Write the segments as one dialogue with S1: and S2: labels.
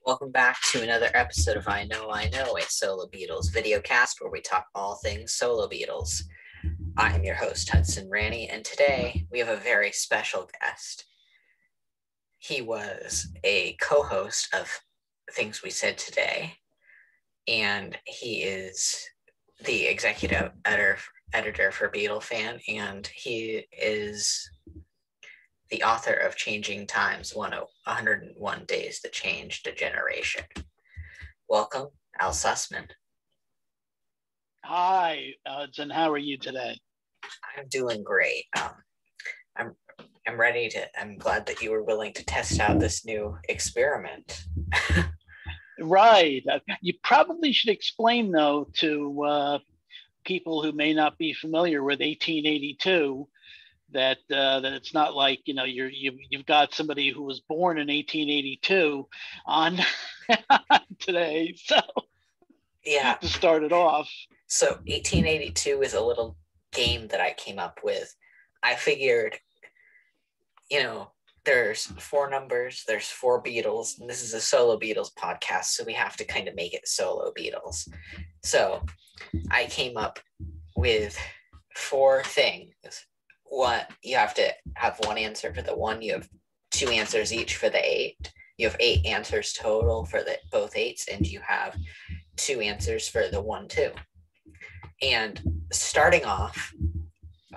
S1: Welcome back to another episode of I Know, a solo Beatles video cast where we talk all things solo Beatles. I am your host, Hudson Ranny, and today we have a very special guest. He was a co-host of Things We Said Today, and he is the executive editor for Beatle Fan, and he is the author of Changing Times, 101 Days That Changed a Generation. Welcome, Al Sussman.
S2: Hi, and how are you today?
S1: I'm doing great. I'm ready to. I'm glad that you were willing to test out this new experiment.
S2: Right. You probably should explain, though, to people who may not be familiar with 1882, that it's not like you've got somebody who was born in 1882 on today. So
S1: yeah,
S2: to start it off.
S1: So 1882 is a little game that I came up with. I figured, there's four numbers, there's four Beatles, and this is a solo Beatles podcast, so we have to kind of make it solo Beatles. So I came up with four things. What you have to have one answer for the one, you have two answers each for the eight, you have 8 answers total for the both eights, and you have 2 answers for the 1-2. And starting off,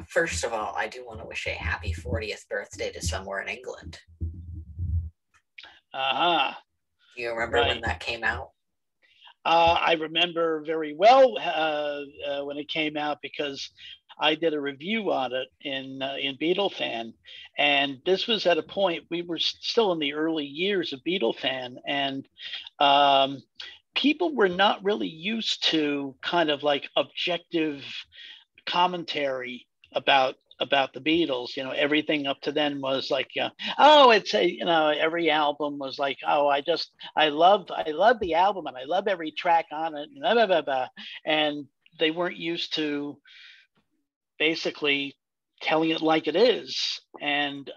S1: first of all, I do want to wish a happy 40th birthday to somewhere in England.
S2: Uh-huh.
S1: Do you remember when that came out?
S2: I remember very well when it came out, because I did a review on it in Beatle Fan, and this was at a point we were still in the early years of Beatle Fan, and people were not really used to kind of like objective commentary about the Beatles. Everything up to then was like, every album was like, I love the album and I love every track on it, blah, blah, blah, blah. And they weren't used to basically telling it like it is. And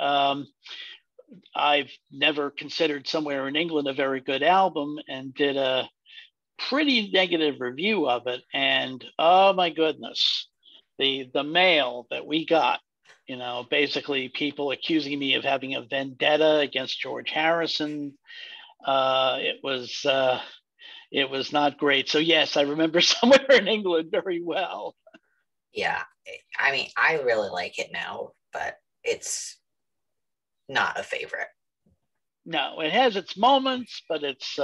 S2: I've never considered Somewhere in England a very good album, and did a pretty negative review of it. And oh my goodness, the mail that we got, basically people accusing me of having a vendetta against George Harrison. It was not great. So yes, I remember Somewhere in England very well.
S1: Yeah, I mean, I really like it now, but it's not a favorite.
S2: No, it has its moments, but it's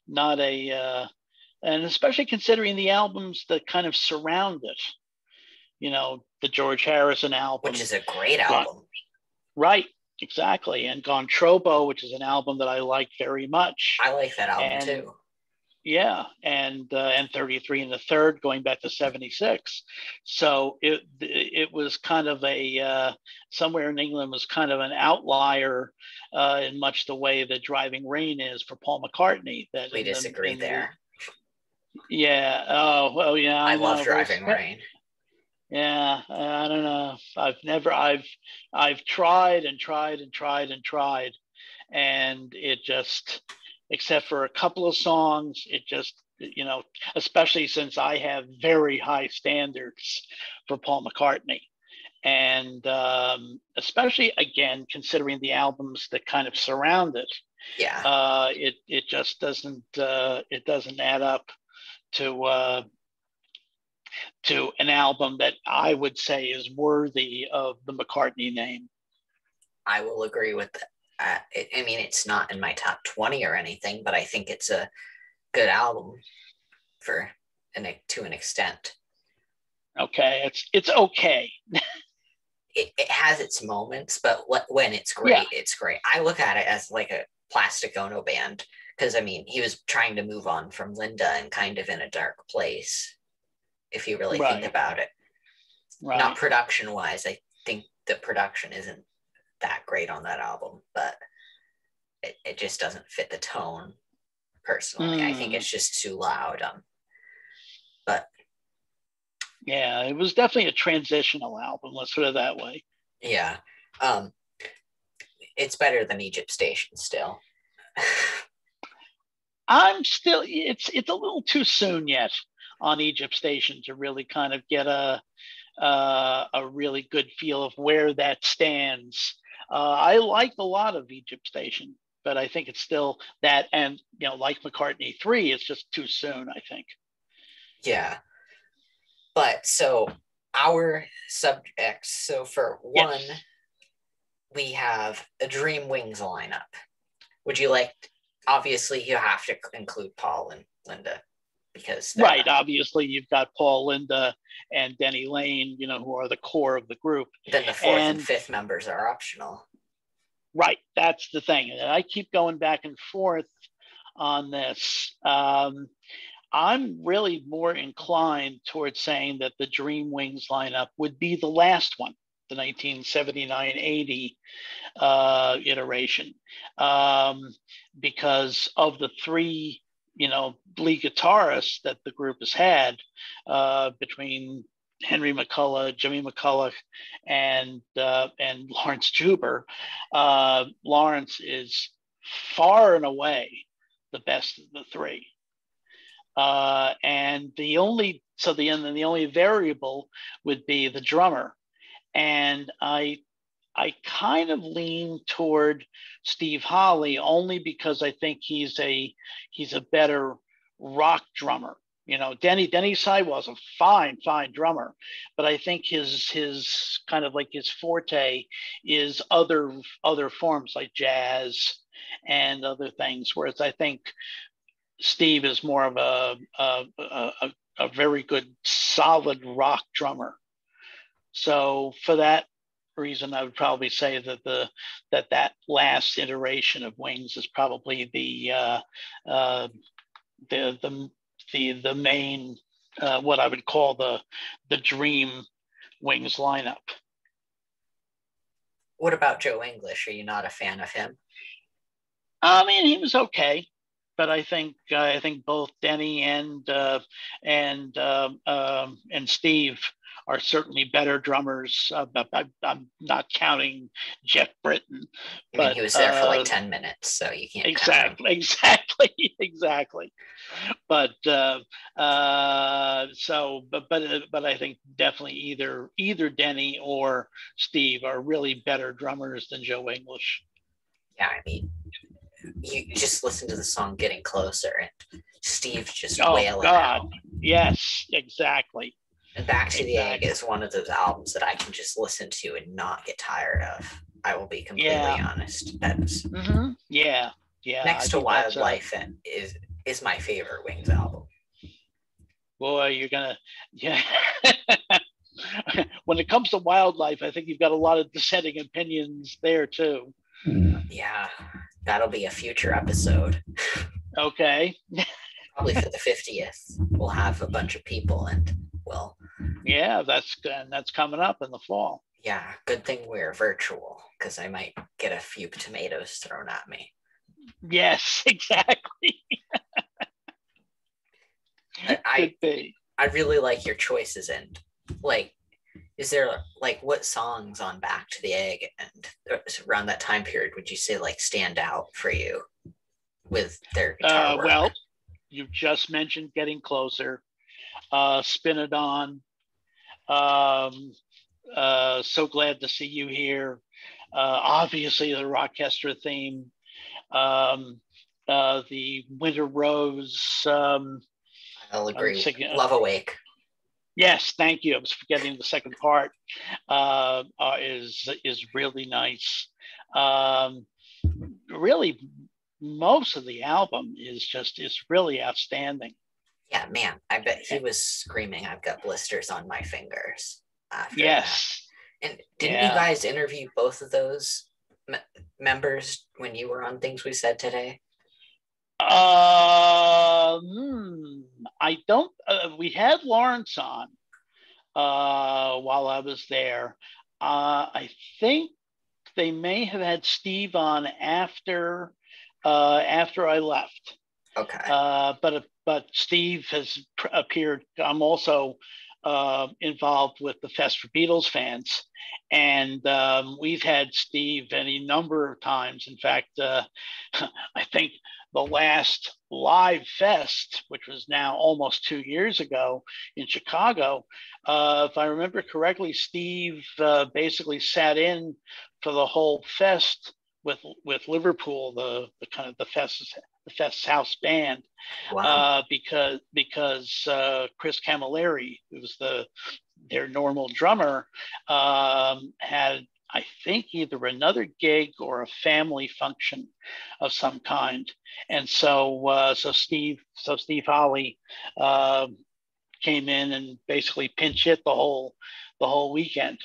S2: not and especially considering the albums that kind of surround it. The George Harrison album,
S1: which is a great album.
S2: Right, exactly. And Gone Trobo, which is an album that I like very much.
S1: I like that album too.
S2: Yeah, and 33 and the Third, going back to 76. So it was kind of a Somewhere in England was kind of an outlier in much the way that Driving Rain is for Paul McCartney. That
S1: we disagree there.
S2: Yeah. Oh well, yeah.
S1: I love Driving Rain.
S2: Yeah, I don't know. I've tried and tried and tried and tried, and it just, except for a couple of songs, it just, especially since I have very high standards for Paul McCartney, and especially again considering the albums that kind of surround it.
S1: Yeah.
S2: It just doesn't add up to an album that I would say is worthy of the McCartney name.
S1: I will agree with that. I mean, it's not in my top 20 or anything, but I think it's a good album to an extent.
S2: Okay, it's okay.
S1: It has its moments, but when it's great, It's great. I look at it as like a Plastic Ono Band, because I mean, he was trying to move on from Linda and kind of in a dark place, if you really think about it. Right. Not production wise, I think the production isn't that great on that album, but it just doesn't fit the tone personally. I think it's just too loud. But
S2: yeah, it was definitely a transitional album, let's put it that way.
S1: Yeah. It's better than Egypt Station still.
S2: I'm still. It's a little too soon yet on Egypt Station to really kind of get a really good feel of where that stands. I like a lot of Egypt Station, but I think it's still that, and like McCartney 3, it's just too soon, I think.
S1: Yeah. But so our subjects. So for one,
S2: Yes.
S1: we have a Dream Wings lineup. Would you like? Obviously, you have to include Paul and Linda because they're
S2: Right. Obviously, you've got Paul, Linda, and Denny Lane, who are the core of the group.
S1: then the fourth and
S2: And
S1: fifth members are optional.
S2: right, that's the thing. And I keep going back and forth on this. I'm really more inclined towards saying that the Dream Wings lineup would be the last one, the 1979-80 iteration, because of the three, lead guitarists that the group has had between Henry McCullough, Jimmy McCullough, and Lawrence Juber. Lawrence is far and away the best of the three. And the only variable would be the drummer. And I kind of lean toward Steve Holley only because I think he's a better rock drummer. Denny Side was a fine drummer, but I think his kind of like his forte is other forms like jazz and other things. Whereas I think Steve is more of a very good solid rock drummer. So for that reason, I would probably say that that last iteration of Wings is probably the main what I would call the dream Wings lineup.
S1: What about Joe English? Are you not a fan of him?
S2: I mean, he was okay, but I think both Denny and Steve are certainly better drummers. I'm not counting Jeff Britton,
S1: I mean,
S2: but
S1: he was there for like 10 minutes, so you can't count him.
S2: exactly. But but I think definitely either Denny or Steve are really better drummers than Joe English.
S1: Yeah, I mean, you just listen to the song Getting Closer and Steve just wailing
S2: God.
S1: out.
S2: Yes, exactly.
S1: And Back to the Egg is one of those albums that I can just listen to and not get tired of. I will be completely honest. That's
S2: yeah.
S1: Next to Wildlife is my favorite Wings album.
S2: Boy, you're gonna when it comes to Wildlife, I think you've got a lot of dissenting opinions there too.
S1: Yeah, that'll be a future episode.
S2: Okay.
S1: Probably for the 50th. We'll have a bunch of people and
S2: yeah, that's coming up in the fall.
S1: Yeah, good thing we're virtual because I might get a few tomatoes thrown at me.
S2: Yes, exactly.
S1: I really like your choices, and like, is there like what songs on Back to the Egg and around that time period would you say like stand out for you with their guitar work?
S2: Well, you just mentioned Getting Closer, Spin It On, So Glad to See You Here, obviously the Rockestra theme, the Winter Rose.
S1: I'll agree. Love Awake.
S2: Yes, thank you. I was forgetting the second part. Is really nice. Really, most of the album is really outstanding.
S1: Yeah, man, I bet he was screaming, "I've got blisters on my fingers."
S2: Yes.
S1: That. And didn't you guys interview both of those members when you were on Things We Said Today?
S2: I don't. We had Lawrence on while I was there. I think they may have had Steve on after I left.
S1: Okay.
S2: But Steve has appeared. I'm also involved with the Fest for Beatles fans. And we've had Steve any number of times. In fact, I think the last live fest, which was now almost 2 years ago in Chicago, if I remember correctly, Steve basically sat in for the whole fest with Liverpool, the kind of the fest's house band,
S1: Wow.
S2: because Chris Camilleri, who was their normal drummer, had, I think, either another gig or a family function of some kind, and so Steve Holly came in and basically pinch hit the whole weekend.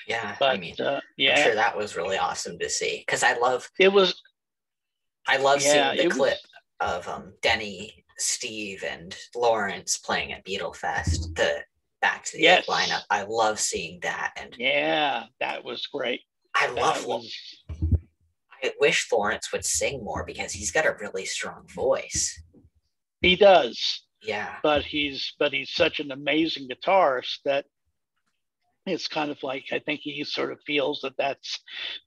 S1: Yeah, I
S2: But
S1: mean, I'm
S2: yeah,
S1: sure that was really awesome to see because
S2: it was.
S1: I love
S2: Yeah,
S1: seeing the
S2: it
S1: clip
S2: was.
S1: of Denny, Steve, and Lawrence playing at Beatle Fest, the Back to the Egg lineup.
S2: Yes.
S1: I love seeing that, and
S2: Yeah, that was great.
S1: I
S2: That
S1: love.
S2: was.
S1: I wish Lawrence would sing more because he's got a really strong voice.
S2: He does,
S1: Yeah,
S2: but he's such an amazing guitarist that it's kind of like, I think he sort of feels that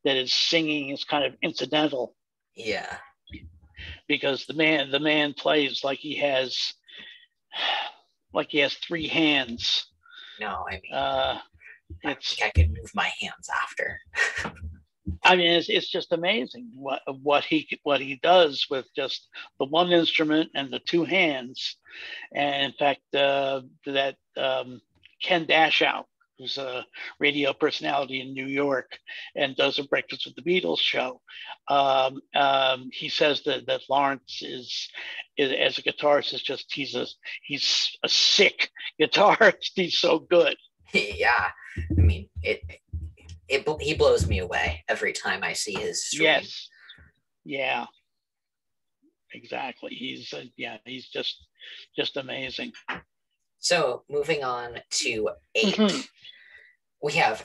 S2: his singing is kind of incidental,
S1: yeah.
S2: because the man plays like he has three hands.
S1: No, I mean,
S2: Uh,
S1: I think
S2: it's
S1: I could move my hands after.
S2: I mean, it's just amazing what he does with just the one instrument and the two hands. And in fact, that Ken Dashout, who's a radio personality in New York and does a Breakfast with the Beatles show, he says that Lawrence is as a guitarist, is just he's a sick guitarist. He's so good.
S1: Yeah, I mean, he blows me away every time I see his stream.
S2: Yes, yeah, exactly. He's just amazing.
S1: So moving on to 8,
S2: Mm-hmm.
S1: we have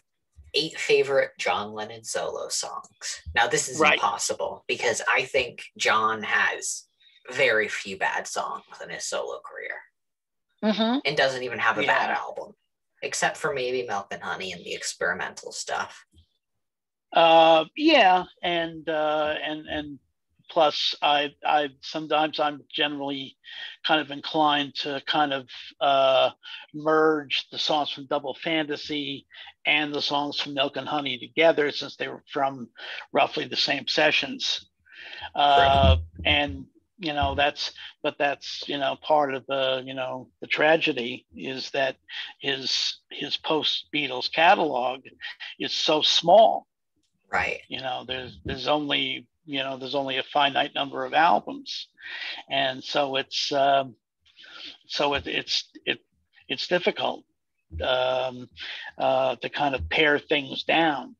S1: 8 favorite John Lennon solo songs. Now this is
S2: Right.
S1: impossible because I think John has very few bad songs in his solo career
S2: Mm-hmm.
S1: and doesn't even have a bad
S2: Yeah.
S1: album, except for maybe Milk and Honey and the experimental stuff.
S2: Yeah, and plus, I sometimes I'm generally kind of inclined to kind of merge the songs from Double Fantasy and the songs from Milk and Honey together, since they were from roughly the same sessions.
S1: True.
S2: And that's part of the tragedy is that his post Beatles catalog is so small.
S1: Right.
S2: There's only a finite number of albums, and it's difficult to kind of pare things down.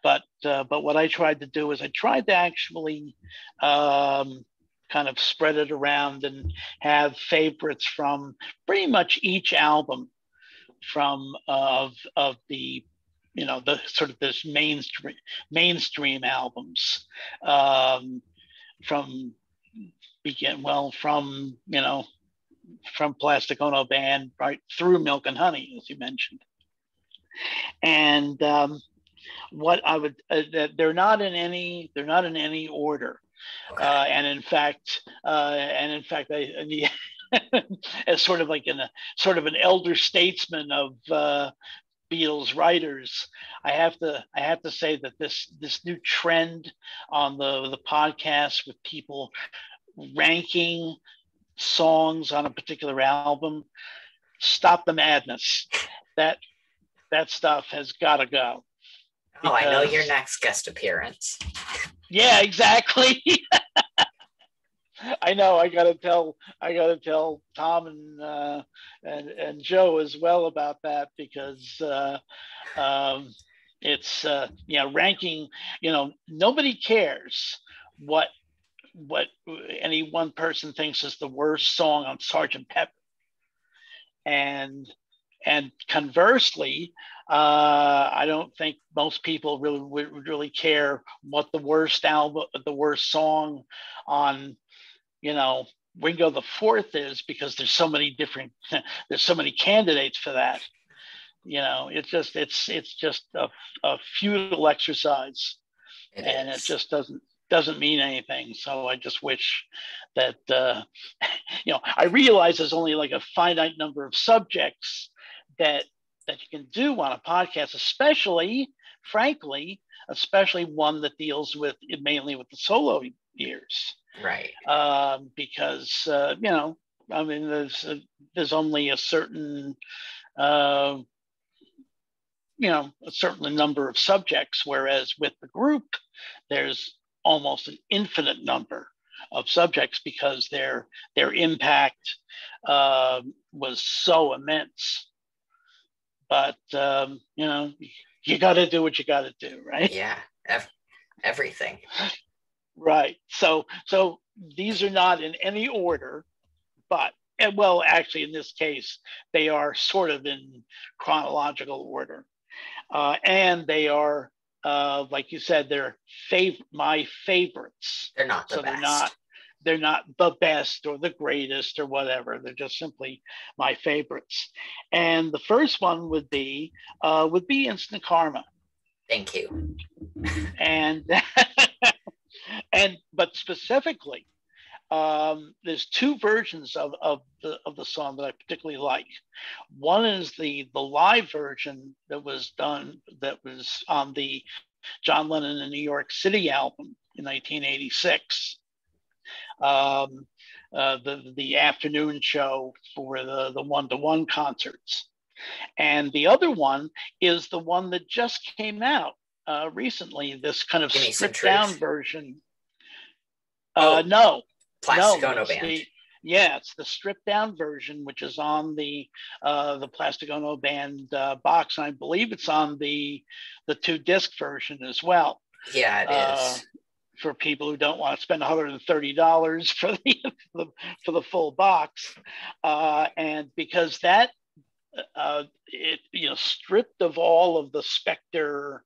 S2: But what I tried to do is I tried to actually kind of spread it around and have favorites from pretty much each album, from of the sort of this mainstream albums, from from Plastic Ono Band right through Milk and Honey, as you mentioned. And what I would they're not in any order.
S1: Okay.
S2: I as sort of like in a sort of an elder statesman of Beatles writers, I have to say that this new trend on the podcast with people ranking songs on a particular album, stop the madness. That that stuff has got to go,
S1: Oh, I know your
S2: because
S1: next guest appearance.
S2: yeah, exactly. I know. I gotta tell Tom and Joe as well about that, because um, it's ranking. Nobody cares what what any one person thinks is the worst song on Sergeant Pepper, and conversely, I don't think most people really would really care what the worst song on, you know Ringo the Fourth is, because there's so many different, there's so many candidates for that. It's just a futile exercise, and it just doesn't mean anything. So I just wish that I realize there's only like a finite number of subjects that you can do on a podcast, especially one that deals with mainly with the solo years,
S1: right?
S2: Because I mean, there's only a certain a certain number of subjects, whereas with the group, there's almost an infinite number of subjects, because their impact was so immense. But you got to do what you got to do, right?
S1: Yeah, everything.
S2: Right. So these are not in any order, but well, actually, in this case, they are sort of in chronological order. And they are, like you said, they're my favorites.
S1: They're not the
S2: so
S1: best.
S2: They're not the best or the greatest or whatever. They're just simply my favorites. And the first one would be Instant Karma.
S1: Thank you.
S2: And but specifically, there's two versions of the song that I particularly like. One is the live version that was on the John Lennon and New York City album in 1986. The afternoon show for the one-to-one concerts. And the other one is the one that just came out recently, this kind of stripped down version. No.
S1: Plastic Ono Band.
S2: It's the stripped down version, which is on the Plastic Ono Band box. And I believe it's on the 2-disc version as well.
S1: Yeah, it is.
S2: For people who don't want to spend $130 for the full box, and because that stripped of all of the Spectre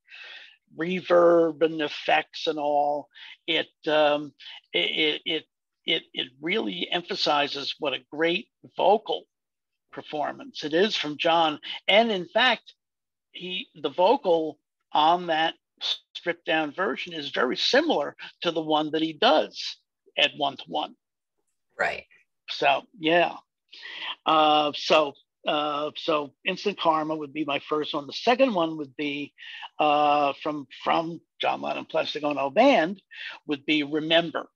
S2: reverb and effects and all, it really emphasizes what a great vocal performance it is from John. And in fact, the vocal on that stripped down version is very similar to the one that he does at one-to-one.
S1: Right.
S2: So yeah. So Instant Karma would be my first one. The second one would be from John Lennon Plastic Ono Band, would be Remember,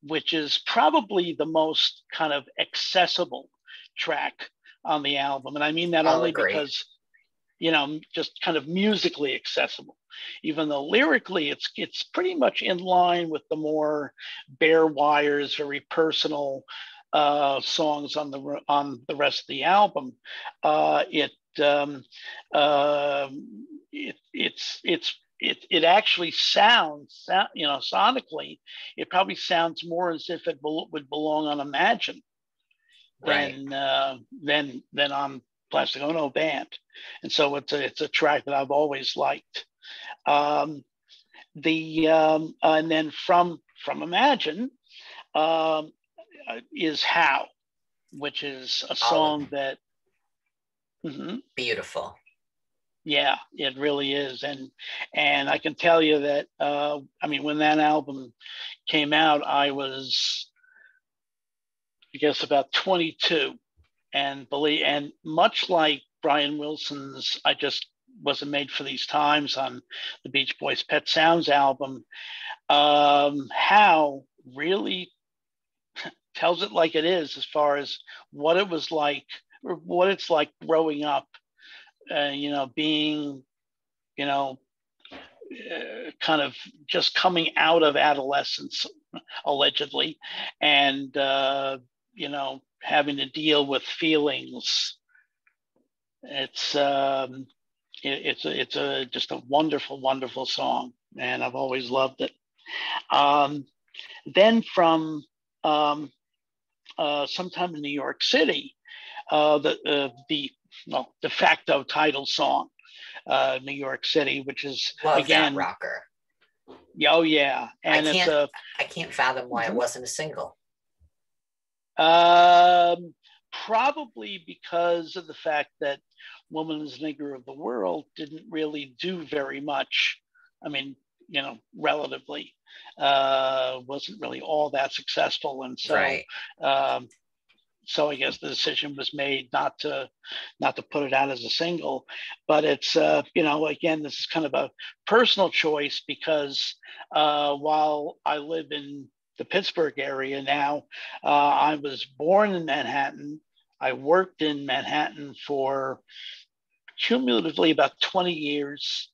S2: which is probably the most kind of accessible track on the album. And I mean that only because, just kind of musically accessible, even though lyrically it's pretty much in line with the more bare wires, very personal songs on the rest of the album. It actually sounds, sonically, it probably sounds more as if it would belong on Imagine than on Plastic Ono Band. And so it's a track that I've always liked. And then from Imagine is How, which is a song that
S1: beautiful.
S2: Yeah, it really is. And I can tell you that, when that album came out, I was, I guess, about 22. And much like Brian Wilson's I Just Wasn't Made for These Times on the Beach Boys' Pet Sounds album, How really tells it like it is, as far as what it was like, or what it's like growing up, being, kind of just coming out of adolescence, allegedly, and, having to deal with feelings. It's just a wonderful, wonderful song, and I've always loved it. Then from sometime in New York City, the de facto title song, New York City, which is
S1: that rocker.
S2: Oh yeah, and
S1: I can't fathom why it wasn't a single.
S2: Probably because of the fact that Woman's Nigger of the World didn't really do very much. I mean, relatively, wasn't really all that successful. And so,
S1: Right.
S2: um, so I guess the decision was made not to put it out as a single. But it's, again, this is kind of a personal choice because while I live in the Pittsburgh area now, I was born in Manhattan. I worked in Manhattan for cumulatively about 20 years.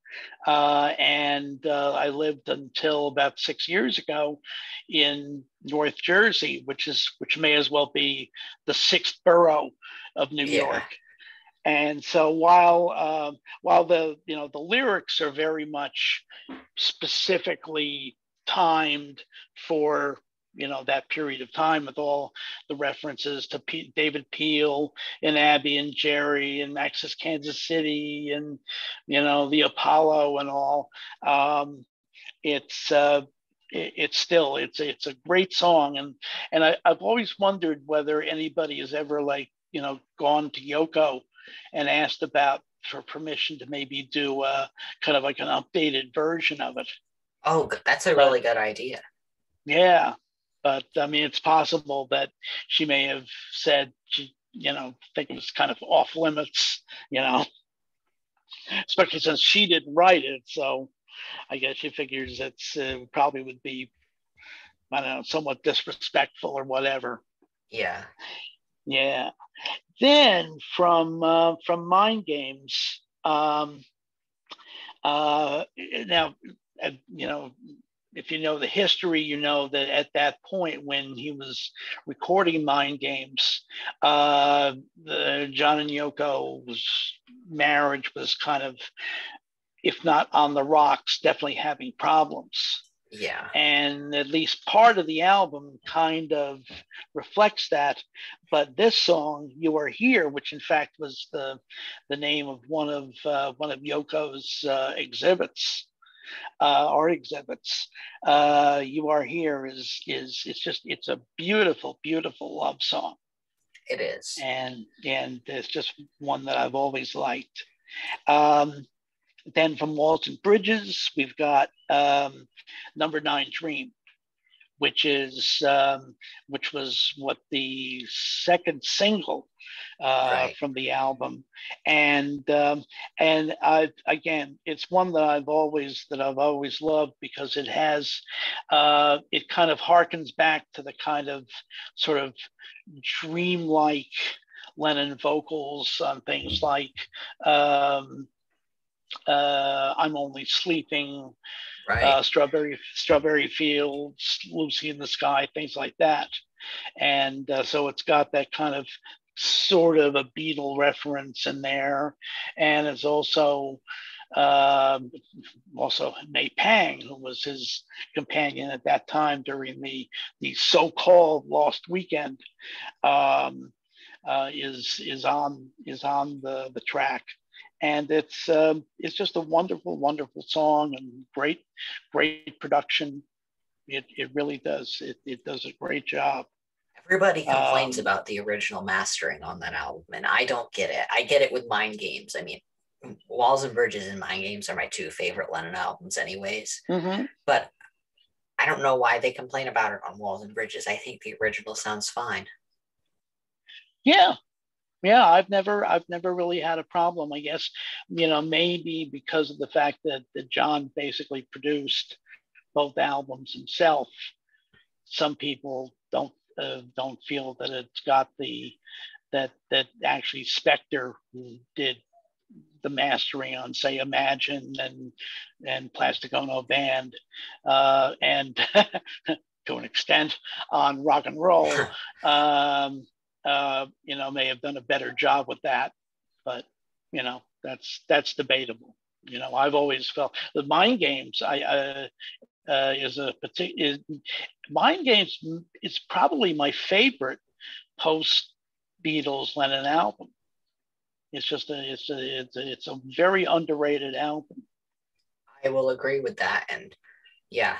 S2: And I lived until about 6 years ago in North Jersey, which may as well be the sixth borough of New
S1: Yeah.
S2: York. And so while the lyrics are very much specifically timed for that period of time, with all the references to David Peel and Abby and Jerry and Max's Kansas City and the Apollo and all, it's still it's a great song. And I've always wondered whether anybody has ever gone to Yoko and asked about for permission to maybe do kind of like an updated version of it.
S1: Oh, that's a
S2: But
S1: really good idea.
S2: yeah, but I mean, it's possible that she may have said she, think it was kind of off limits, especially since she didn't write it. So I guess she figures it's probably would be, I don't know, somewhat disrespectful or whatever.
S1: Yeah.
S2: Yeah. Then from Mind Games, now, if you know the history, you know that at that point when he was recording Mind Games, the John and Yoko's marriage was kind of, if not on the rocks, definitely having problems.
S1: Yeah.
S2: And at least part of the album kind of reflects that. But this song, "You Are Here," which in fact was the name of one of Yoko's exhibits, art exhibits, "You Are Here" is it's a beautiful, beautiful love song,
S1: It is.
S2: and it's just one that I've always liked. Um, then from Walls and Bridges, we've got Number Nine Dream, which was what the second single
S1: Right.
S2: from the album. And again, it's one that I've always loved because it has it kind of harkens back to the kind of sort of dreamlike Lennon vocals on things like "I'm Only Sleeping,"
S1: Right.
S2: Strawberry Fields, "Lucy in the Sky," things like that. And so it's got that kind of sort of a Beatle reference in there, and it's also May Pang, who was his companion at that time during the so-called Lost Weekend, is on the track. And it's just a wonderful, wonderful song and great production. It really does. It does a great job.
S1: Everybody complains
S2: Um,
S1: about the original mastering on that album, and I don't get it. I get it with Mind Games. I mean, Walls and Bridges and Mind Games are my two favorite Lennon albums, anyways.
S2: mm-hmm.
S1: But I don't know why they complain about it on Walls and Bridges. I think the original sounds fine.
S2: Yeah, yeah. I've never really had a problem. I guess maybe because of the fact that John basically produced both albums himself. Some people don't feel that it's got that actually Spector, who did the mastering on, say, Imagine and Plastic Ono Band, and to an extent on Rock and Roll, may have done a better job with that. But that's debatable. I've always felt the Mind Games. Is a particular Mind Games is probably my favorite post Beatles Lennon album. It's a very underrated album.
S1: I will agree with that. And yeah,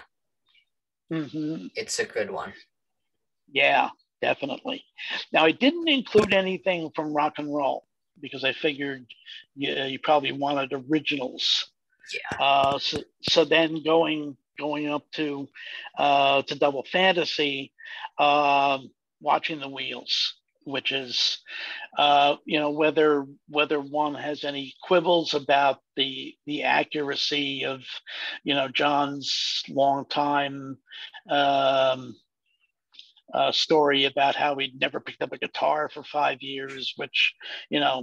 S2: Mm-hmm.
S1: it's a good one.
S2: Yeah. definitely. Now, I didn't include anything from rock and roll because I figured you probably wanted originals.
S1: Yeah.
S2: So then going up to Double Fantasy, watching the Wheels, which is whether one has any quibbles about the accuracy of John's long time um, story about how he'd never picked up a guitar for 5 years, which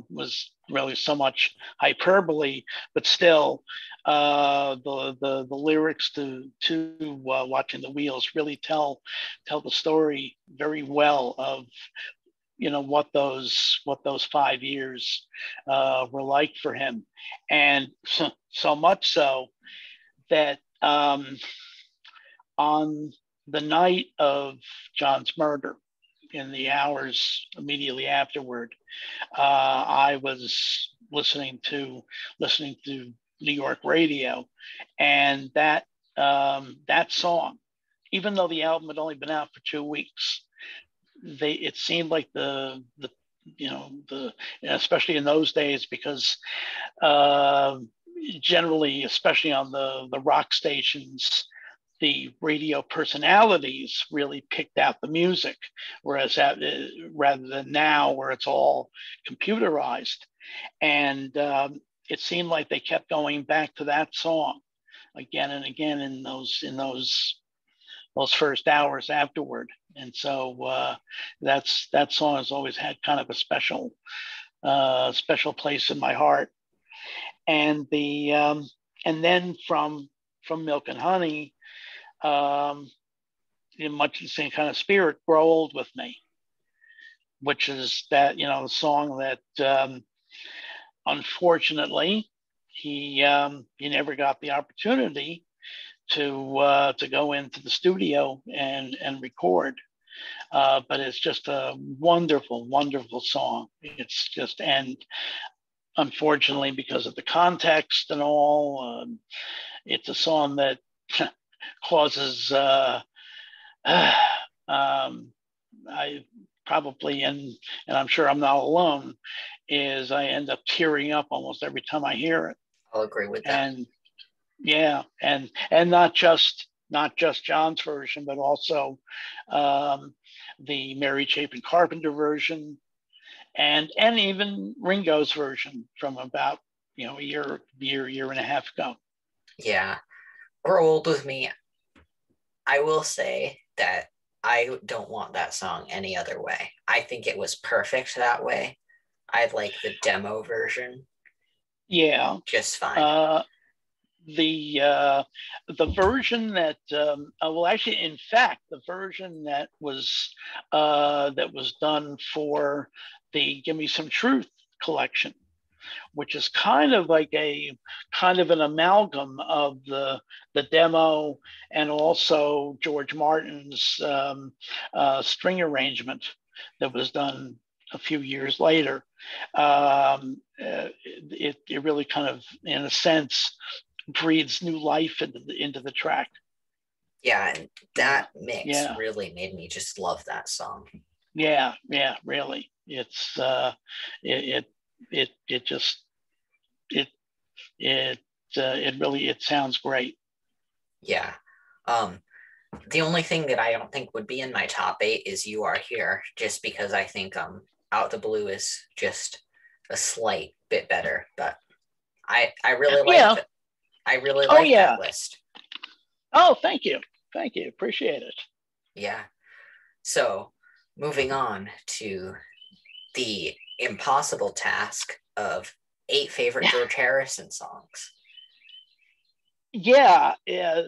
S2: was really so much hyperbole, but still, the lyrics to Watching the Wheels really tell the story very well of what those 5 years were like for him, and so much so that on the night of John's murder, in the hours immediately afterward, I was listening to New York radio, and that song, even though the album had only been out for 2 weeks, it seemed like the especially in those days, because generally, especially on the rock stations, the radio personalities really picked out the music, whereas rather than now where it's all computerized. And it seemed like they kept going back to that song again and again in those first hours afterward. And so that song has always had kind of a special place in my heart. And and then from Milk and Honey, in much the same kind of spirit, Grow Old With Me, which is that the song that unfortunately he never got the opportunity to go into the studio and record. But it's just a wonderful, wonderful song. It's just, and unfortunately, because of the context and all, it's a song that causes I probably, and I'm sure I'm not alone, is I end up tearing up almost every time I hear it.
S1: I'll agree with that.
S2: And yeah, and not just John's version, but also the Mary Chapin Carpenter version, and even Ringo's version from about a year and a half ago.
S1: Yeah. Grow Old With Me, I will say that I don't want that song any other way. I think it was perfect that way. I like the demo version.
S2: Yeah.
S1: Just fine.
S2: The version that well, actually, in fact, the version that was done for the Give Me Some Truth collection, which is kind of like an amalgam of the demo and also George Martin's string arrangement that was done a few years later. It really kind of, in a sense, breathes new life into the track.
S1: Yeah, and that mix really made me just love that song.
S2: Yeah, really. It's it sounds great.
S1: Yeah. The only thing that I don't think would be in my top 8 is You Are Here, just because I think Out the Blue is just a slight bit better, but I really like it. I really like that list.
S2: Oh, thank you. Appreciate it.
S1: Yeah. So moving on to the impossible task of 8 favorite George Harrison songs.
S2: Yeah,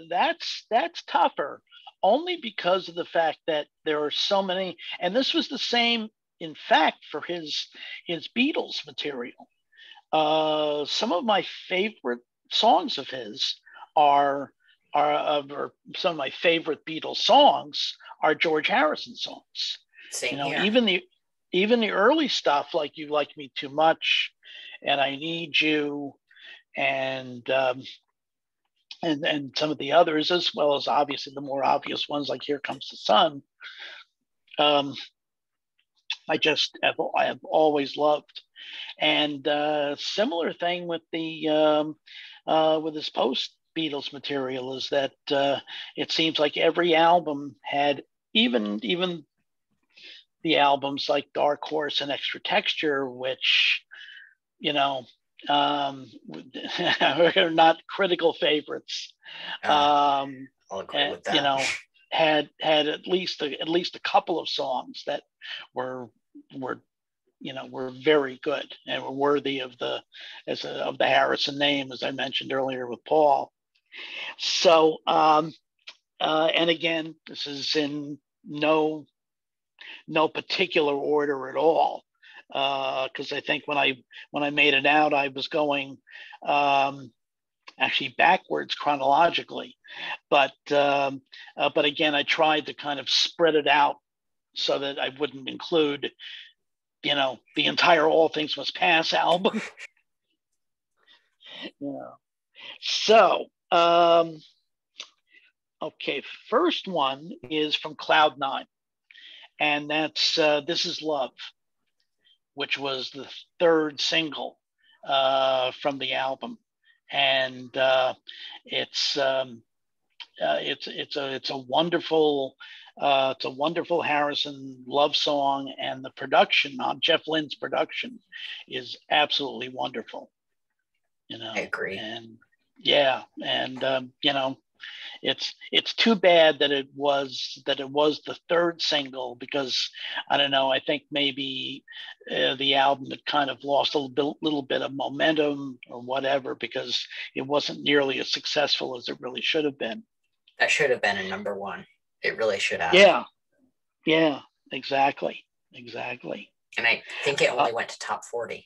S2: that's tougher, only because of the fact that there are so many, and this was the same, in fact, for his Beatles material. Some of my favorite songs of his or some of my favorite Beatles songs are George Harrison songs.
S1: Same here.
S2: Even the early stuff, like You Like Me Too Much and I Need You, and some of the others, as well as obviously the more obvious ones like Here Comes the Sun. I have always loved. And similar thing with with his post Beatles material is that it seems like every album had, even the albums like Dark Horse and Extra Texture, which, you know, are not critical favorites.
S1: I'll agree with that.
S2: You know, had at least a couple of songs that were were very good and were worthy of the Harrison name, as I mentioned earlier with Paul. So, and again, this is in no particular order at all, because I think when I made it out, I was going actually backwards chronologically, but again, I tried to kind of spread it out so that I wouldn't include, the entire All Things Must Pass album. Yeah. So, okay, first one is from Cloud Nine, and that's This Is Love, which was the third single from the album, and it's a wonderful Harrison love song, and the production on Jeff Lynne's production is absolutely wonderful.
S1: I agree.
S2: And yeah, and it's too bad that it was the third single, because I don't know, I think maybe the album had kind of lost a little bit of momentum or whatever, because it wasn't nearly as successful as it really should have been.
S1: That should have been a number one. It really should have.
S2: Yeah, exactly.
S1: And I think it only went to top 40,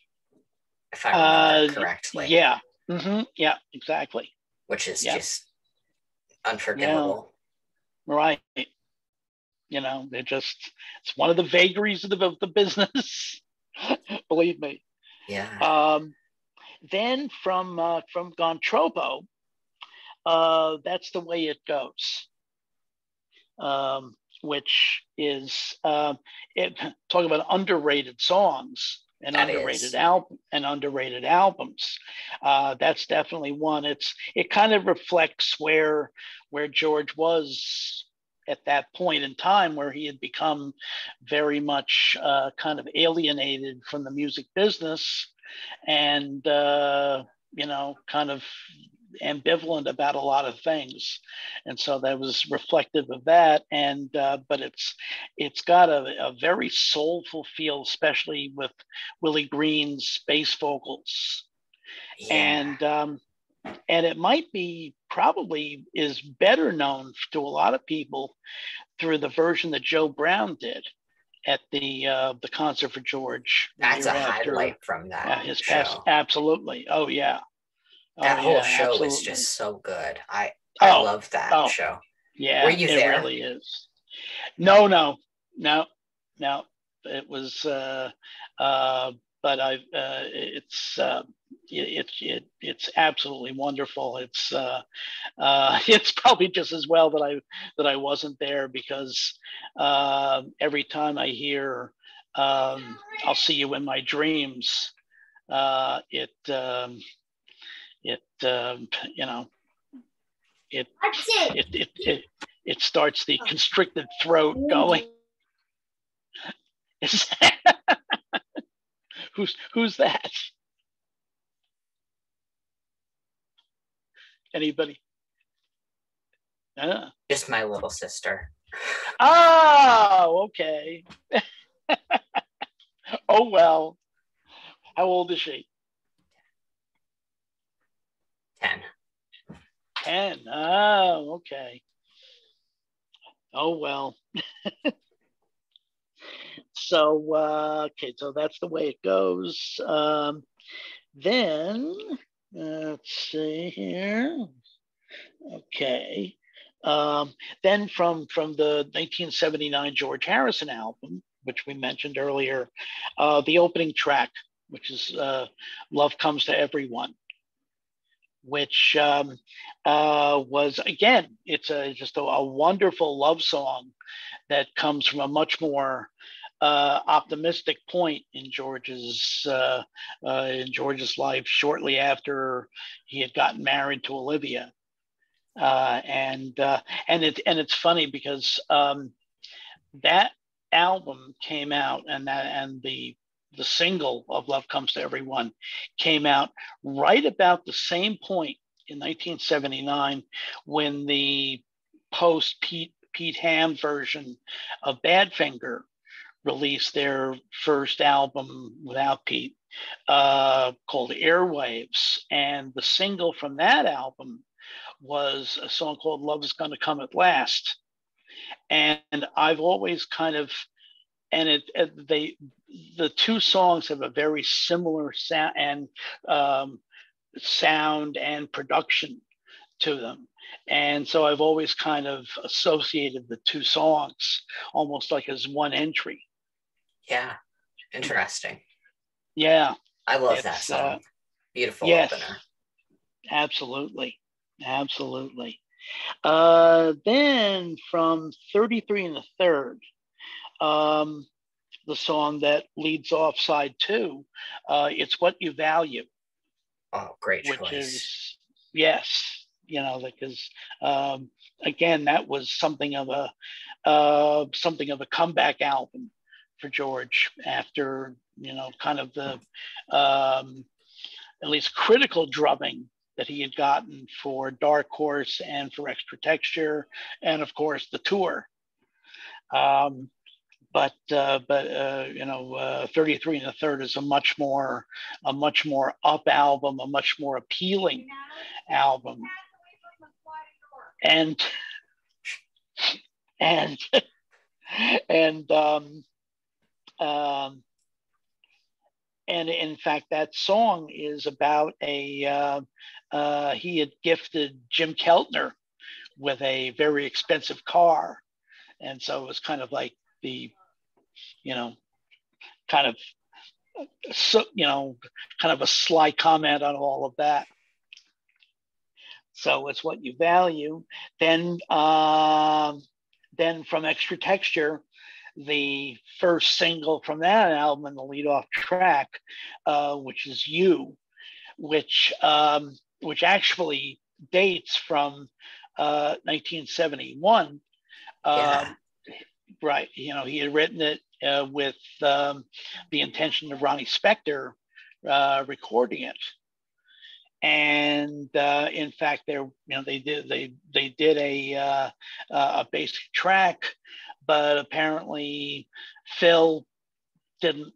S1: if I remember correctly.
S2: Yeah. Mm-hmm. Yeah, exactly.
S1: Which is just unforgivable.
S2: Yeah. Right. It's one of the vagaries of the business. Believe me.
S1: Yeah.
S2: Then from Gontropo, That's the Way It Goes, which is talking about underrated songs and underrated albums. That's definitely one. It kind of reflects where George was at that point in time, where he had become very much kind of alienated from the music business, and kind of ambivalent about a lot of things, and so that was reflective of that. And but it's got a very soulful feel, especially with Willie Green's bass vocals. And it might be, probably is better known to a lot of people through the version that Joe Brown did at the concert for George.
S1: That's a highlight from that
S2: his
S1: show.
S2: past. Absolutely. Oh yeah.
S1: That whole show
S2: absolutely.
S1: was just so good. I love that show.
S2: Yeah,
S1: were you there?
S2: It really is. No. It was, but it's absolutely wonderful. It's probably just as well that I wasn't there, because every time I hear "I'll See You in My Dreams," it starts the constricted throat going. Who's that? Anybody?
S1: Just my little sister.
S2: Oh, okay. Oh well. How old is she?
S1: 10.
S2: 10. Oh, okay. Oh well. So okay, so That's the Way It Goes. Then let's see here. Okay. Then from the 1979 George Harrison album, which we mentioned earlier, the opening track, which is "Love Comes to Everyone," which was, again, it's just a wonderful love song that comes from a much more optimistic point in George's life shortly after he had gotten married to Olivia. And it's funny because that album came out, and the single of Love Comes to Everyone came out right about the same point in 1979 when the post Pete Ham version of Badfinger released their first album without Pete, called Airwaves. And the single from that album was a song called Love Is Gonna Come at Last. And I've always kind of, and the two songs have a very similar sound and production to them. And so I've always kind of associated the two songs almost like as one entry.
S1: Yeah, interesting.
S2: Yeah.
S1: I love that song. Beautiful
S2: yes,
S1: opener.
S2: Absolutely. Then from 33 and a Third, the song that leads off side 2, It's What You Value.
S1: Oh, great choice.
S2: Which is, yes, because again, that was something of a comeback album for George after kind of the at least critical drubbing that he had gotten for Dark Horse and for Extra Texture, and of course the tour. But 33 and a Third is a much more up album, a much more appealing album, and in fact, that song is about he had gifted Jim Keltner with a very expensive car, and so it was kind of like the kind of a sly comment on all of that. So It's What You Value. Then from Extra Texture, the first single from that album and the lead-off track, which is You, which actually dates from 1971. Right, he had written it with the intention of Ronnie Spector recording it, and in fact, they did a basic track, but apparently Phil didn't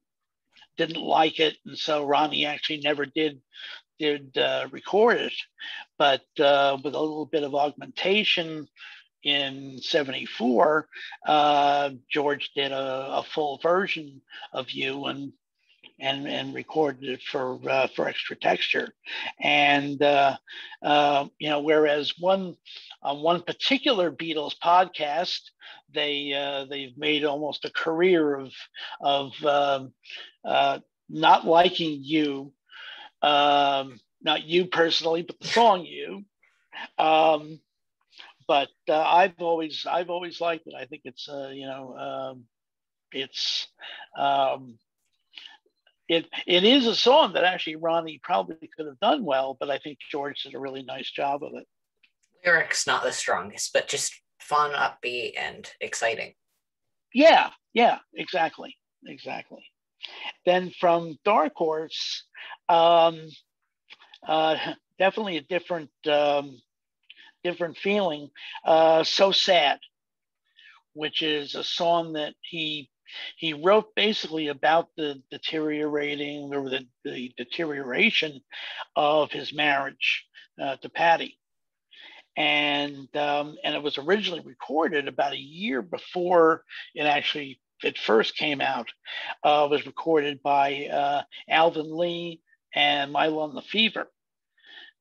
S2: like it, and so Ronnie actually never did record it, but with a little bit of augmentation. In 74, George did a full version of You and recorded it for Extra Texture, and whereas on one particular Beatles podcast, they've made almost a career of not liking You, not you personally, but the song You. But I've always liked it. I think it's it is a song that actually Ronnie probably could have done well, but I think George did a really nice job of it.
S1: Lyrics not the strongest, but just fun, upbeat, and exciting.
S2: Yeah, exactly. Then from Dark Horse, definitely a different feeling. So Sad, which is a song that he wrote basically about the deterioration of his marriage to Patty, and it was originally recorded about a year before it first came out. It was recorded by Alvin Lee and Milo and the Fever.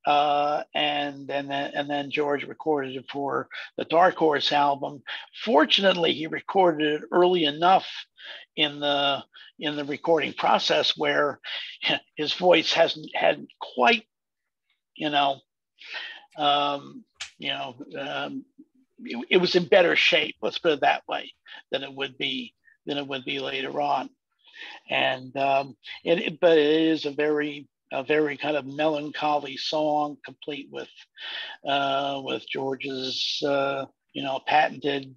S2: And then George recorded it for the Dark Horse album. Fortunately, he recorded it early enough in the recording process where his voice hadn't quite, it was in better shape. Let's put it that way than it would be than it would be later on. And but it is a very kind of melancholy song, complete with George's patented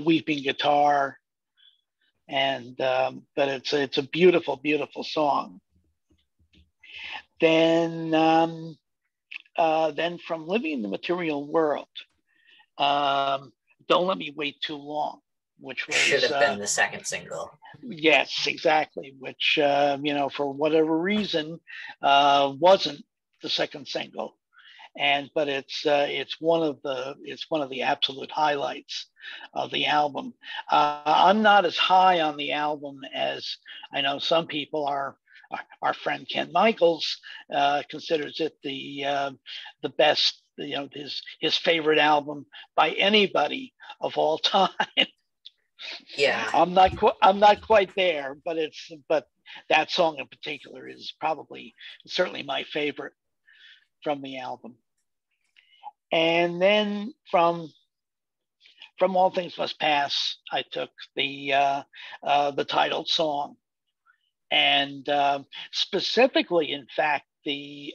S2: weeping guitar. And but it's a beautiful, beautiful song. Then from Living in the Material World, Don't Let Me Wait Too Long, which was,
S1: should have been the second single.
S2: Yes, exactly. Which for whatever reason wasn't the second single, but it's one of the absolute highlights of the album. I'm not as high on the album as I know some people are. Our friend Ken Michaels considers it the best, his favorite album by anybody of all time.
S1: Yeah,
S2: I'm not quite there, but that song in particular is certainly my favorite from the album. And then from All Things Must Pass, I took the title song, and specifically, in fact, the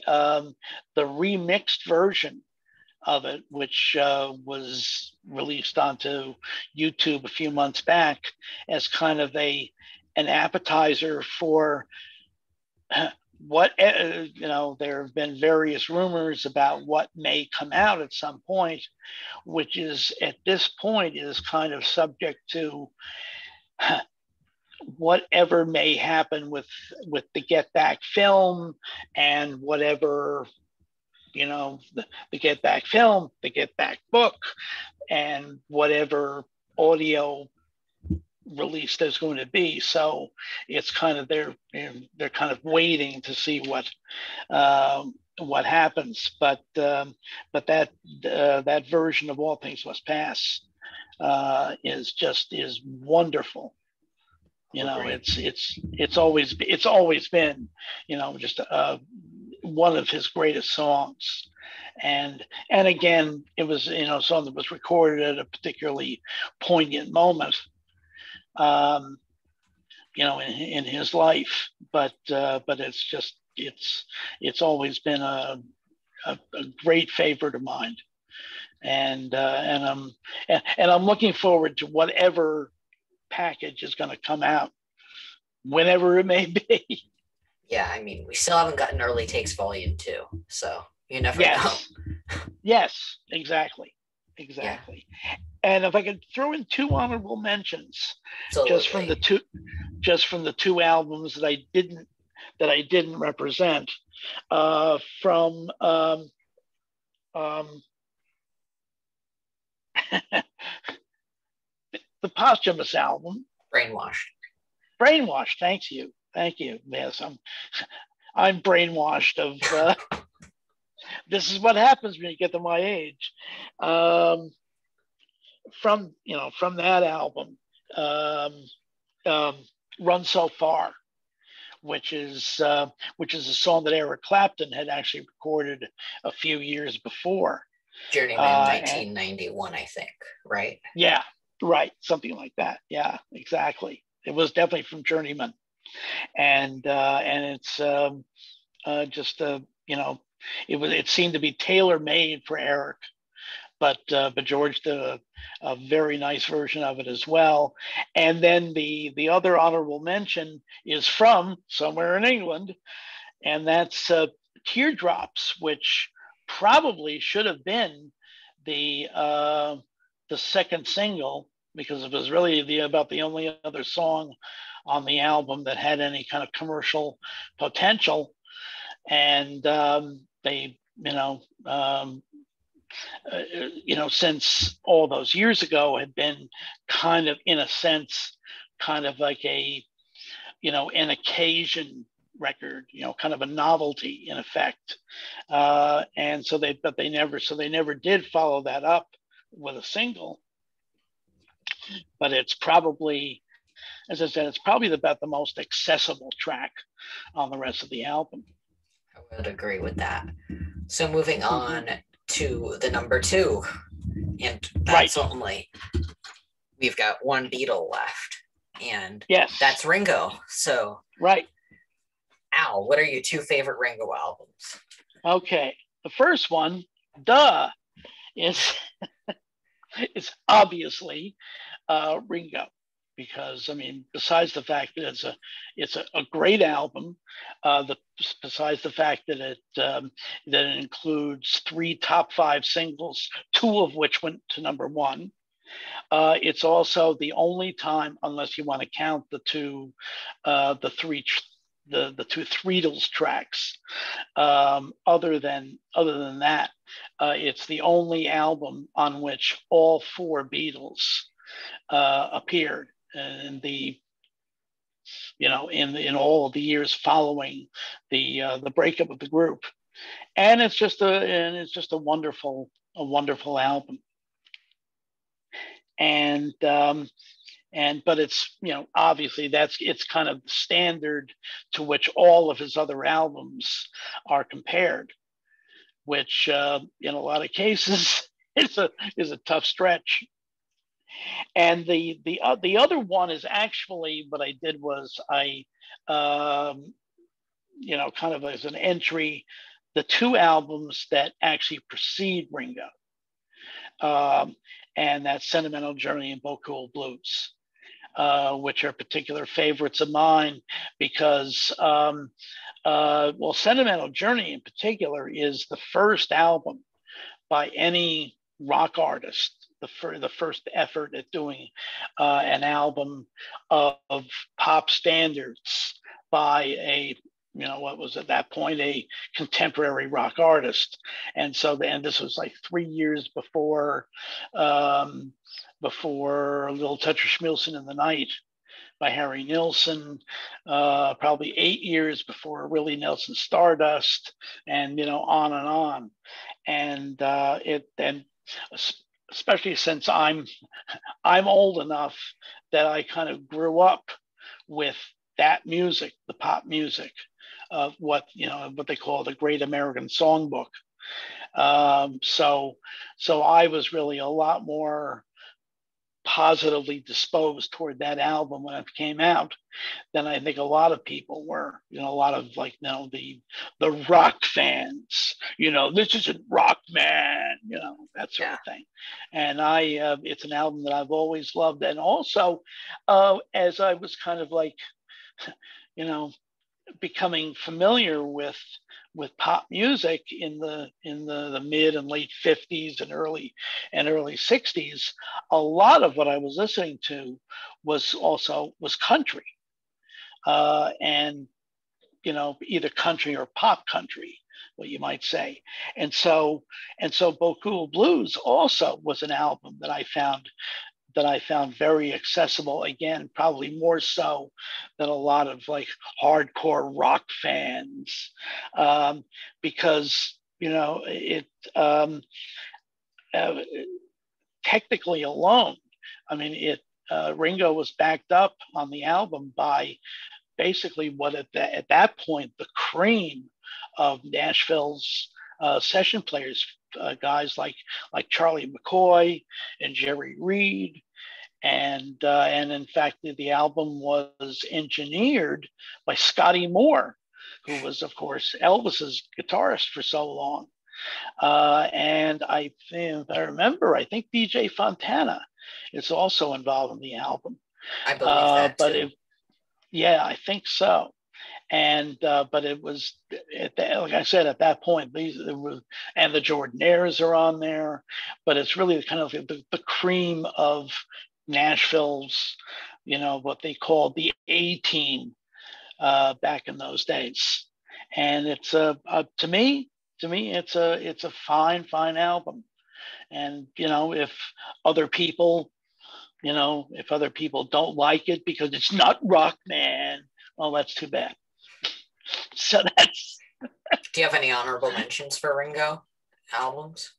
S2: remixed version of it, which was released onto YouTube a few months back as kind of an appetizer for what there have been various rumors about what may come out at some point, which is at this point is kind of subject to whatever may happen with the Get Back film and whatever the Get Back film, the Get Back book, and whatever audio release there's going to be. So it's kind of they're kind of waiting to see what happens. But that version of All Things Must Pass is wonderful. It's always been just one of his greatest songs. And again, it was a song that was recorded at a particularly poignant moment in his life, but it's always been a great favorite of mine, and I'm looking forward to whatever package is going to come out, whenever it may be.
S1: Yeah, I mean, we still haven't gotten Early Takes Volume 2, so you never know.
S2: Yes, exactly. Yeah. And if I could throw in two honorable mentions, just from the two albums that I didn't represent, from the posthumous album, Brainwashed. Thank you. Yes, I'm brainwashed of. This is what happens when you get to my age. From that album, Run So Far, which is a song that Eric Clapton had actually recorded a few years before.
S1: Journeyman 1991, I think, right?
S2: Yeah, right, something like that. Yeah, exactly. It was definitely from Journeyman, and it's just it seemed to be tailor made for Eric, but George did a very nice version of it as well. And then the other honorable mention is from somewhere in England, and that's Teardrops, which probably should have been the second single, because it was really about the only other song on the album that had any kind of commercial potential. And they, since all those years ago, had been kind of, in a sense, kind of like an occasion record, kind of a novelty in effect. And so they never did follow that up with a single. But it's probably, as I said, it's probably about the most accessible track on the rest of the album.
S1: I would agree with that. So moving on to the number 2, and that's only, we've got one Beatle left. and
S2: Yes.
S1: that's Ringo. So,
S2: Right.
S1: Al, what are your two favorite Ringo albums?
S2: Okay. The first one, duh, is is obviously Ringo, because I mean, besides the fact that it's a great album, besides the fact that it includes three top five singles, two of which went to number one. It's also the only time, unless you want to count the three, the two Threedles tracks. Other than that, it's the only album on which all four Beatles appeared in in all of the years following the breakup of the group, and it's just a wonderful album. And but it's obviously it's kind of the standard to which all of his other albums are compared, which in a lot of cases is a tough stretch. And the other one is actually what I did was I kind of as an entry, the two albums that actually precede Ringo, um, and that's Sentimental Journey and Bocool Blues, which are particular favorites of mine because, well, Sentimental Journey in particular is the first album by any rock artist, the first effort at doing an album of pop standards by what was at that point a contemporary rock artist. And so then this was like 3 years before A Little Touch of Schmilson in the Night by Harry Nilsson, probably 8 years before Willie Nelson Stardust, and on and on. And especially since I'm old enough that I kind of grew up with that music, the pop music of what they call the Great American Songbook. So I was really a lot more positively disposed toward that album when it came out than I think a lot of people were. A lot of the rock fans. This isn't rock, man. That sort of thing. And it's an album that I've always loved. And also, as I was kind of like, becoming familiar with pop music in the mid and late 50s and early 60s, a lot of what I was listening to was country, and either country or pop country, what you might say. And so Bocool Blues also was an album that I found very accessible, again, probably more so than a lot of like hardcore rock fans, because it uh, technically alone, I mean, Ringo was backed up on the album by basically what at that point the cream of Nashville's session players, guys like Charlie McCoy and Jerry Reed, and in fact the album was engineered by Scotty Moore, who was of course Elvis's guitarist for so long. And I think DJ Fontana is also involved in the album.
S1: I believe that too.
S2: Yeah, I think so. But it was like I said, at that point, and the Jordanaires are on there, but it's really kind of the cream of Nashville's, what they called the A team back in those days. And it's to me, it's a fine album. And if other people, don't like it because it's not rock, man, well, that's too bad. So that's.
S1: Do you have any honorable mentions for Ringo albums?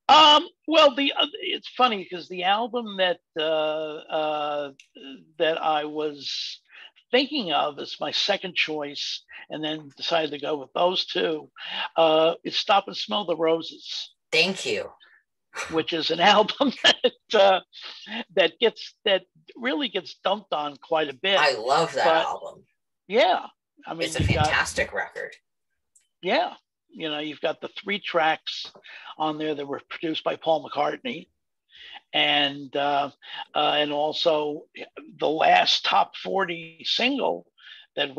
S2: Well, it's funny because the album that I was thinking of as my second choice, and then decided to go with those two, is "Stop and Smell the Roses."
S1: Thank you.
S2: which is an album that really gets dumped on quite a bit.
S1: I love that
S2: But
S1: album.
S2: yeah, I mean,
S1: It's a fantastic record.
S2: Yeah, you've got the 3 tracks on there that were produced by Paul McCartney, and also the last top 40 single that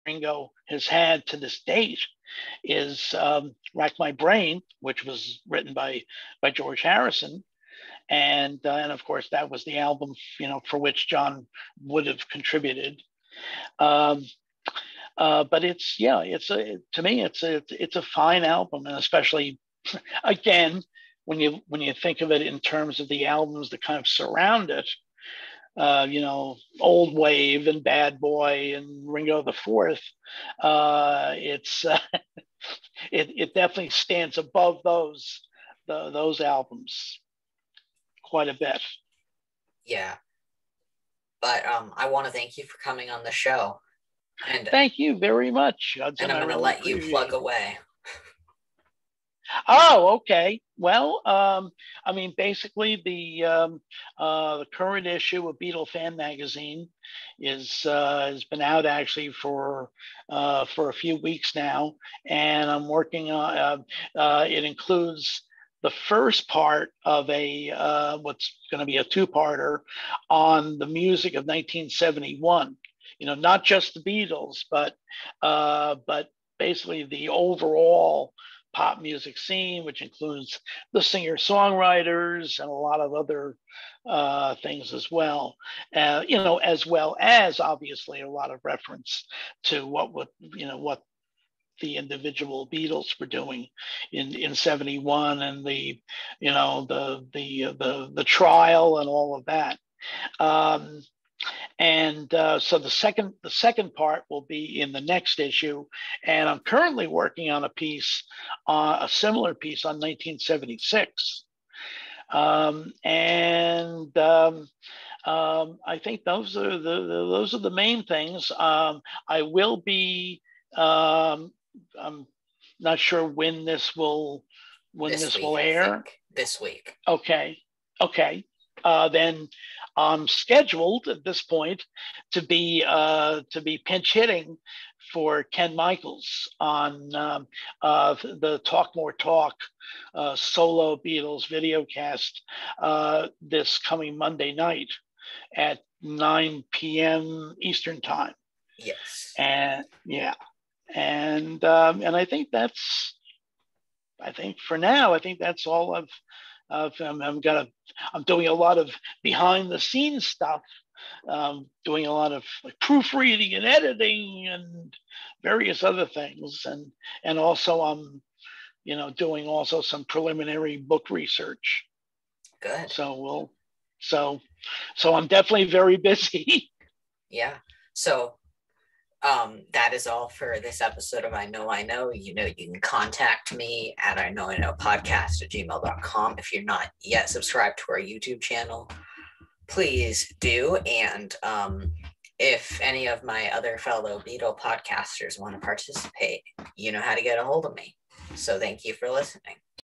S2: Ringo has had to this date is "Rack My Brain," which was written by George Harrison, and of course that was the album for which John would have contributed. But to me it's a fine album, and especially again when you think of it in terms of the albums that kind of surround it, Old Wave and Bad Boy and Ringo the Fourth. It's it definitely stands above those albums quite a bit.
S1: Yeah, but I want to thank you for coming on the show. And
S2: thank you very much, Hudson.
S1: And I'm going to let you plug away.
S2: Oh, okay. Well, I mean, basically, the current issue of Beatle Fan Magazine has been out actually for a few weeks now, and I'm working on. It includes the first part of what's going to be a 2-parter on the music of 1971. Not just the Beatles, but basically the overall pop music scene, which includes the singer-songwriters and a lot of other things as well. As well as obviously a lot of reference to what the individual Beatles were doing in 71 and the trial and all of that. So the second part will be in the next issue, and I'm currently working on a similar piece on 1976, I think those are the main things. I will be. I'm not sure when this will air.
S1: This week.
S2: Okay. Then I'm scheduled at this point to be pinch hitting for Ken Michaels on the Talk More Talk solo Beatles videocast this coming Monday night at 9 p.m. Eastern time.
S1: Yes.
S2: And I think for now, I think that's all I'm doing a lot of behind the scenes stuff, doing a lot of proofreading and editing and various other things, and also I'm doing also some preliminary book research.
S1: Good.
S2: So I'm definitely very busy.
S1: Yeah. So that is all for this episode of I Know I Know. You can contact me at iknowiknowpodcast@gmail.com. If you're not yet subscribed to our YouTube channel, please do. And if any of my other fellow Beatle podcasters want to participate, you know how to get a hold of me. So thank you for listening.